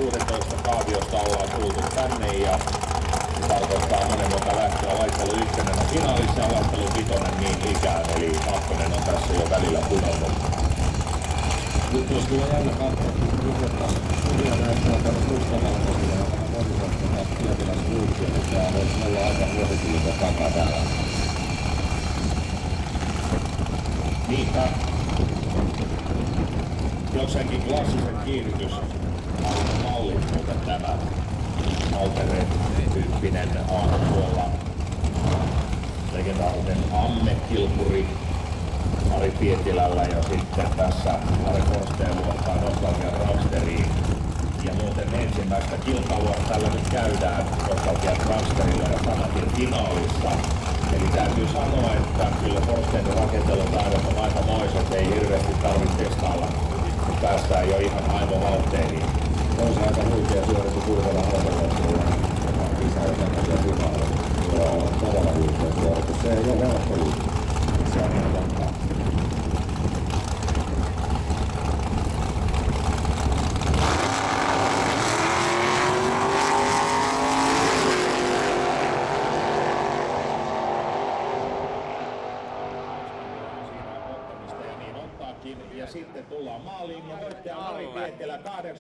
16 kaaviosta ollaan tultu tänne ja se tarkoittaa monen monta lähtöä laistelu 1 on finaalissa ja laistelu 5 niin ikään, eli 2 on tässä jo välillä pudonnut. Nyt jos tulee jännä katsoa, kuvia näistä on täällä mustavalkoisia ja vähän monimuotoista Pietilän kuuksia, niin tää voisi olla aika vuosikymmenen takaa täällä. Niinpä. Jokseenkin klassisen kiihdytysmalli, mutta tämä Altere-tyyppinen on tuolla legendaarinen Amme-kilpuri Ari Pietilällä ja sitten tässä Ari Forsteen luottaa Nostalgia Dragsteriin. Ja muuten ensimmäistä kilpailua tällä nyt käydään Nostalgia Dragsterilla ja samatin finaalissa. Eli täytyy sanoa, että kyllä Forsteen rakentelutaidot on aikamoiset, ei hirveästi tarvitse testailla. Päästään jo ihan aivovalteihin. On se aika huikea suoritus uudella halvalla kisaa ja tämmöisiä finaaleja. Se on todella huikea suoritus. Se ei ole helppo juttu. Se on ihan totta. Ja sitten tullaan maaliin ja voittaja Ari Pietilä 8.